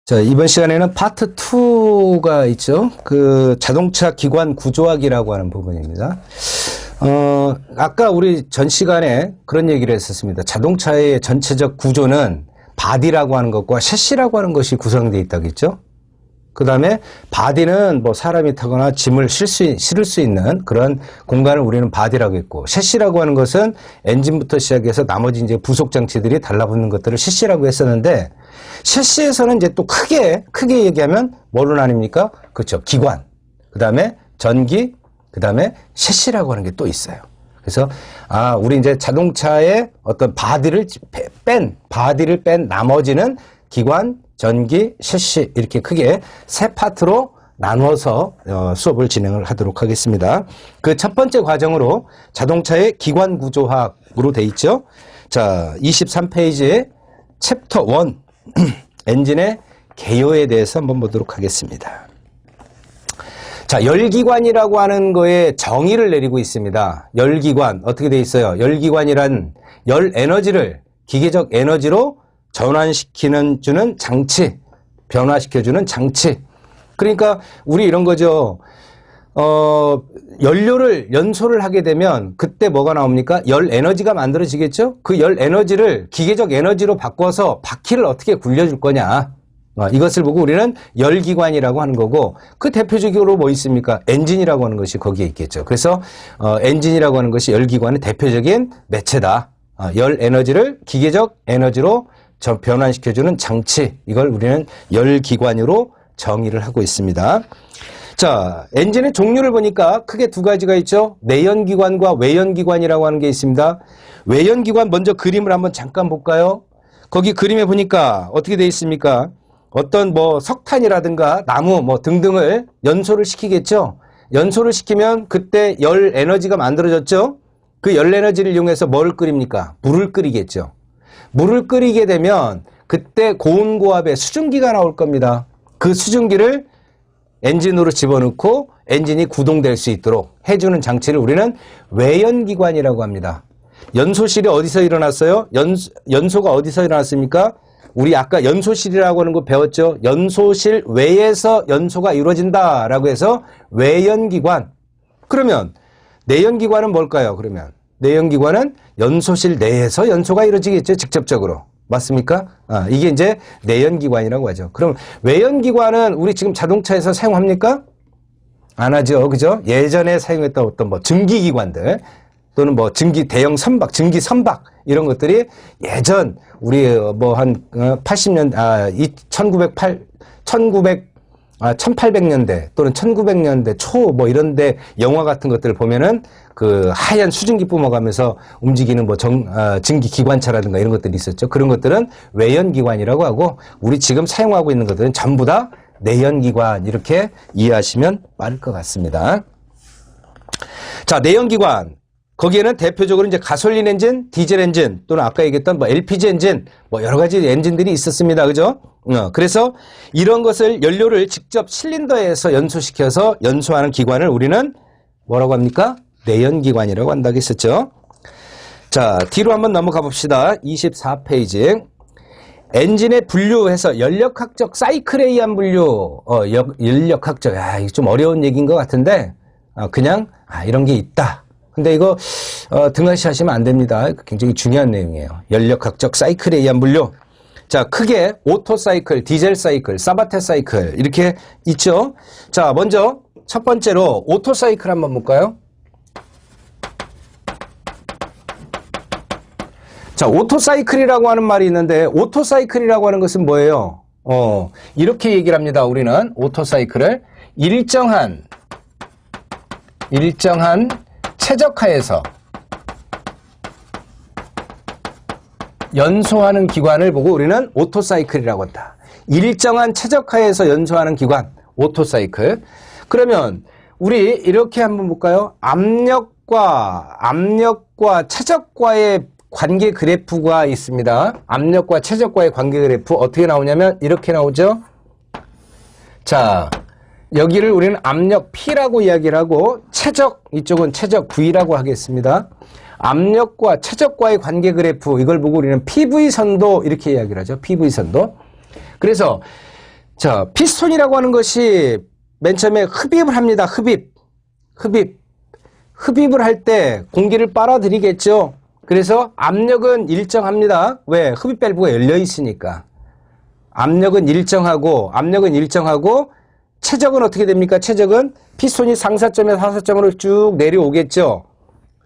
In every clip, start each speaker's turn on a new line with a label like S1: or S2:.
S1: 자, 이번 시간에는 파트 2가 있죠. 그 자동차 기관 구조학이라고 하는 부분입니다. 아까 우리 전 시간에 그런 얘기를 했었습니다. 자동차의 전체적 구조는 바디라고 하는 것과 셰시라고 하는 것이 구성되어 있다겠죠. 그 다음에 바디는 뭐 사람이 타거나 짐을 실을 수 있는 그런 공간을 우리는 바디라고 했고, 셰시라고 하는 것은 엔진부터 시작해서 나머지 이제 부속 장치들이 달라붙는 것들을 셰시라고 했었는데, 셰시에서는 이제 또 크게 얘기하면 뭐로 나뉩니까? 그렇죠. 기관. 그 다음에 전기. 그 다음에 셰시라고 하는 게 또 있어요. 그래서 우리 이제 자동차의 어떤 바디를 뺀 나머지는 기관, 전기, 셰시 이렇게 크게 세 파트로 나누어서 수업을 진행을 하도록 하겠습니다. 그 첫 번째 과정으로 자동차의 기관 구조학으로 돼 있죠. 자, 23페이지에 챕터 1 엔진의 개요에 대해서 한번 보도록 하겠습니다. 자, 열기관이라고 하는 거에 정의를 내리고 있습니다. 열기관 어떻게 돼 있어요? 열기관이란 열 에너지를 기계적 에너지로 주는 장치, 변화시켜주는 장치. 그러니까 우리 이런 거죠. 연소를 하게 되면 그때 뭐가 나옵니까? 열 에너지가 만들어지겠죠? 그 열 에너지를 기계적 에너지로 바꿔서 바퀴를 어떻게 굴려줄 거냐. 이것을 보고 우리는 열기관이라고 하는 거고, 그 대표적으로 뭐 있습니까? 엔진이라고 하는 것이 거기에 있겠죠. 그래서 엔진이라고 하는 것이 열기관의 대표적인 매체다. 열 에너지를 기계적 에너지로 변환시켜주는 장치, 이걸 우리는 열기관으로 정의를 하고 있습니다. 자, 엔진의 종류를 보니까 크게 두 가지가 있죠. 내연기관과 외연기관이라고 하는 게 있습니다. 외연기관 먼저 그림을 한번 잠깐 볼까요? 거기 그림에 보니까 어떻게 되어 있습니까? 어떤 뭐 석탄이라든가 나무 뭐 등등을 연소를 시키겠죠. 연소를 시키면 그때 열 에너지가 만들어졌죠. 그 열 에너지를 이용해서 뭐를 끓입니까? 물을 끓이겠죠. 물을 끓이게 되면 그때 고온고압의 수증기가 나올 겁니다. 그 수증기를 엔진으로 집어넣고 엔진이 구동될 수 있도록 해주는 장치를 우리는 외연기관이라고 합니다. 연소실이 어디서 일어났어요? 연소가 어디서 일어났습니까? 우리 아까 연소실이라고 하는 거 배웠죠? 연소실 외에서 연소가 이루어진다라고 해서 외연기관. 그러면 내연기관은 뭘까요? 그러면 내연기관은 연소실 내에서 연소가 이루어지겠죠? 직접적으로. 맞습니까? 이게 이제 내연기관이라고 하죠. 그럼 외연기관은 우리 지금 자동차에서 사용합니까? 안 하죠. 그죠? 예전에 사용했던 어떤 뭐 증기기관들 또는 뭐 대형 선박, 증기 선박 이런 것들이 예전 우리 뭐 한 80년 1800년대 또는 1900년대 초 뭐 이런데 영화 같은 것들을 보면은 그 하얀 수증기 뿜어가면서 움직이는 뭐 증기 기관차라든가 이런 것들이 있었죠. 그런 것들은 외연기관이라고 하고, 우리 지금 사용하고 있는 것들은 전부 다 내연기관, 이렇게 이해하시면 빠를 것 같습니다. 자, 내연기관. 거기에는 대표적으로 이제 가솔린 엔진, 디젤 엔진 또는 아까 얘기했던 뭐 LPG 엔진, 뭐 여러 가지 엔진들이 있었습니다. 그죠? 그래서 이런 것을 연료를 직접 실린더에서 연소시켜서 연소하는 기관을 우리는 뭐라고 합니까? 내연기관이라고 한다고 했었죠. 자, 뒤로 한번 넘어가 봅시다. 24페이지. 엔진의 분류해서 연력학적 사이클에 의한 분류. 연력학적. 이거 좀 어려운 얘기인 것 같은데, 그냥, 이런 게 있다. 근데 이거, 등한시 하시면 안 됩니다. 굉장히 중요한 내용이에요. 연력학적 사이클에 의한 분류. 자, 크게 오토 사이클, 디젤 사이클, 사바테 사이클 이렇게 있죠. 자, 먼저 첫 번째로 오토 사이클 한번 볼까요? 자, 오토 사이클이라고 하는 말이 있는데, 오토 사이클이라고 하는 것은 뭐예요? 이렇게 얘기를 합니다. 우리는 오토 사이클을 일정한 최적화에서 연소하는 기관을 보고 우리는 오토사이클이라고 한다. 일정한 최적화에서 연소하는 기관, 오토사이클. 그러면 우리 이렇게 한번 볼까요? 압력과 최적과의 관계 그래프가 있습니다. 압력과 최적과의 관계 그래프 어떻게 나오냐면 이렇게 나오죠. 자, 여기를 우리는 압력 P라고 이야기를 하고, 이쪽은 최적 V라고 하겠습니다. 압력과 최적과의 관계 그래프, 이걸 보고 우리는 PV선도 이렇게 이야기를 하죠. PV선도. 그래서 자, 피스톤이라고 하는 것이 맨 처음에 흡입을 합니다. 흡입을 할 때 공기를 빨아들이겠죠. 그래서 압력은 일정합니다. 왜? 흡입 밸브가 열려 있으니까. 압력은 일정하고 최적은 어떻게 됩니까? 최적은 피스톤이 상사점에서 하사점으로 쭉 내려오겠죠.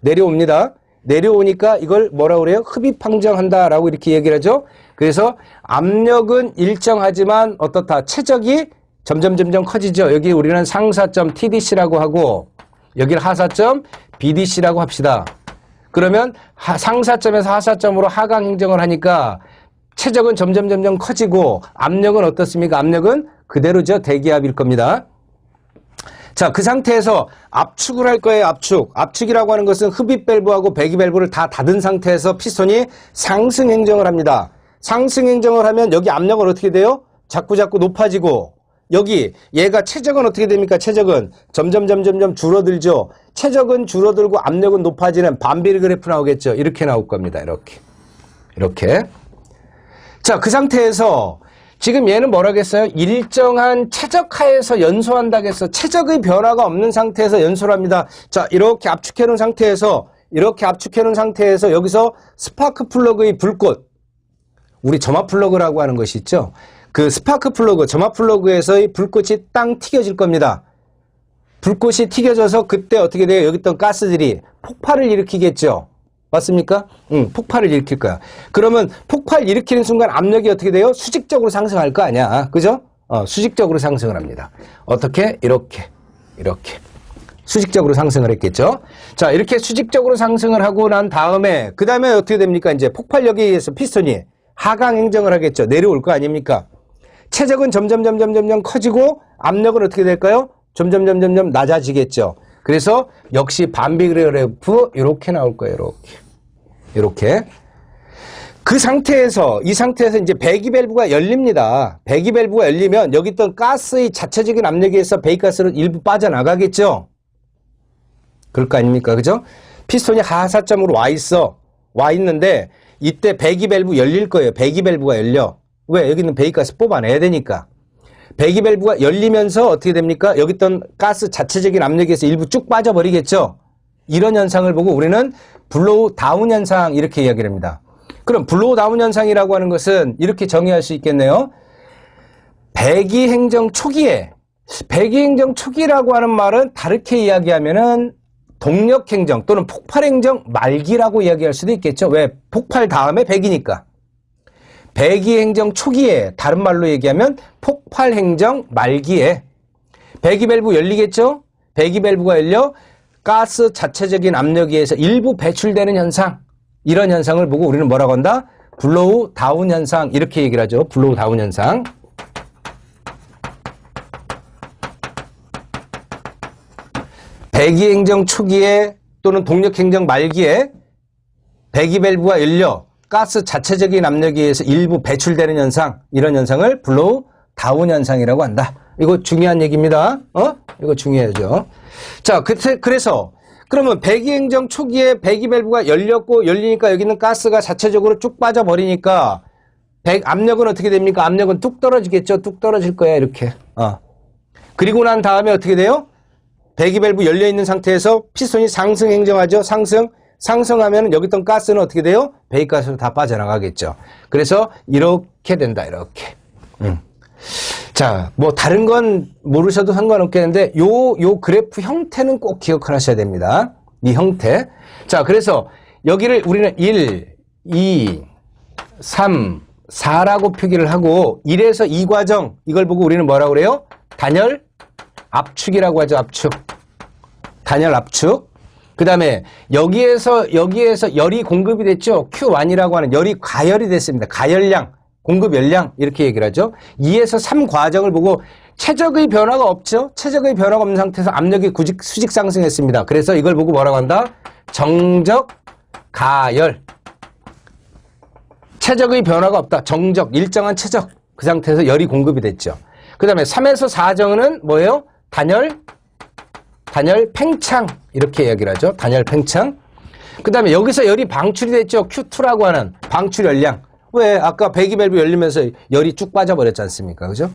S1: 내려옵니다. 내려오니까 이걸 뭐라고 그래요? 흡입 항정한다라고 이렇게 얘기를 하죠. 그래서 압력은 일정하지만 어떻다? 최적이 점점 커지죠. 여기 우리는 상사점 TDC라고 하고 여기를 하사점 BDC라고 합시다. 그러면 상사점에서 하사점으로 하강 행정을 하니까 최적은 점점 커지고 압력은 어떻습니까? 압력은 그대로죠. 대기압일 겁니다. 자, 그 상태에서 압축을 할 거예요. 압축이라고 하는 것은 흡입 밸브하고 배기 밸브를 다 닫은 상태에서 피스톤이 상승 행정을 합니다. 상승 행정을 하면 여기 압력은 어떻게 돼요? 자꾸 높아지고 여기 얘가 최적은 어떻게 됩니까? 최적은 점점 줄어들죠. 최적은 줄어들고 압력은 높아지는 반비례 그래프 나오겠죠. 이렇게 나올 겁니다. 이렇게. 자, 그 상태에서 지금 얘는 뭐라겠어요? 일정한 최적하에서 연소한다겠어. 최적의 변화가 없는 상태에서 연소를 합니다. 자, 이렇게 압축해 놓은 상태에서 여기서 스파크 플러그의 불꽃, 우리 점화 플러그라고 하는 것이 있죠. 그 스파크 플러그, 점화 플러그에서의 불꽃이 땅 튀겨질 겁니다. 불꽃이 튀겨져서 그때 어떻게 돼요? 여기 있던 가스들이 폭발을 일으키겠죠. 맞습니까? 폭발을 일으킬 거야. 그러면 폭발 일으키는 순간 압력이 어떻게 돼요? 수직적으로 상승할 거 아니야. 그죠? 수직적으로 상승을 합니다. 어떻게? 이렇게. 수직적으로 상승을 했겠죠? 자, 이렇게 수직적으로 상승을 하고 난 다음에, 그 다음에 어떻게 됩니까? 이제 폭발력에 의해서 피스톤이 하강 행정을 하겠죠. 내려올 거 아닙니까? 최적은 점점 커지고 압력은 어떻게 될까요? 점점 낮아지겠죠. 그래서 역시 반비례 그래프 이렇게 나올 거예요. 이렇게. 이 상태에서 이제 배기 밸브가 열립니다. 배기 밸브가 열리면 여기 있던 가스의 자체적인 압력에 의해서 배기가스는 일부 빠져나가겠죠. 그럴 거 아닙니까? 그죠? 피스톤이 하사점으로 와 있는데 이때 배기 밸브 열릴 거예요. 배기 밸브가 열려. 왜? 여기 있는 배기가스 뽑아내야 되니까. 배기 밸브가 열리면서 어떻게 됩니까? 여기 있던 가스 자체적인 압력에서 일부 쭉 빠져버리겠죠? 이런 현상을 보고 우리는 블로우 다운 현상 이렇게 이야기를 합니다. 그럼 블로우 다운 현상이라고 하는 것은 이렇게 정의할 수 있겠네요. 배기 행정 초기라고 하는 말은 다르게 이야기하면은 동력 행정 또는 폭발 행정 말기라고 이야기할 수도 있겠죠. 왜? 폭발 다음에 배기니까. 배기 행정 초기에, 다른 말로 얘기하면 폭발 행정 말기에 배기 밸브 열리겠죠? 배기 밸브가 열려 가스 자체적인 압력에 의해서 일부 배출되는 현상, 이런 현상을 보고 우리는 뭐라고 한다? 블로우 다운 현상 이렇게 얘기를 하죠. 블로우 다운 현상. 배기 행정 초기에 또는 동력 행정 말기에 배기 밸브가 열려 가스 자체적인 압력에 의해서 일부 배출되는 현상, 이런 현상을 블로우 다운 현상이라고 한다. 이거 중요한 얘기입니다. 이거 중요하죠. 자, 그래서 그러면 배기 행정 초기에 배기 밸브가 열리니까 여기는 가스가 자체적으로 쭉 빠져버리니까 압력은 어떻게 됩니까? 압력은 뚝 떨어지겠죠. 뚝 떨어질 거야, 이렇게. 그리고 난 다음에 어떻게 돼요? 배기 밸브 열려 있는 상태에서 피스톤이 상승 행정하죠. 상승하면 여기 있던 가스는 어떻게 돼요? 배기가스로 다 빠져나가겠죠. 그래서 이렇게 된다. 이렇게. 자, 뭐 다른 건 모르셔도 상관없겠는데 요 그래프 형태는 꼭 기억하셔야 됩니다. 이 형태. 자, 그래서 여기를 우리는 1, 2, 3, 4라고 표기를 하고 1에서 2 과정, 이걸 보고 우리는 뭐라고 그래요? 단열 압축이라고 하죠. 단열 압축. 그 다음에 여기에서 열이 공급이 됐죠. Q1이라고 하는 열이 가열이 됐습니다. 가열량, 공급 열량 이렇게 얘기를 하죠. 2에서 3 과정을 보고 최적의 변화가 없죠. 최적의 변화가 없는 상태에서 압력이 수직 상승했습니다. 그래서 이걸 보고 뭐라고 한다? 정적 가열. 최적의 변화가 없다. 정적, 일정한 최적. 그 상태에서 열이 공급이 됐죠. 그 다음에 3에서 4정은 뭐예요? 단열 팽창 이렇게 이야기를 하죠. 단열 팽창. 그 다음에 여기서 열이 방출이 됐죠. Q2라고 하는 방출 열량. 왜? 아까 배기 밸브 열리면서 열이 쭉 빠져버렸지 않습니까? 그죠?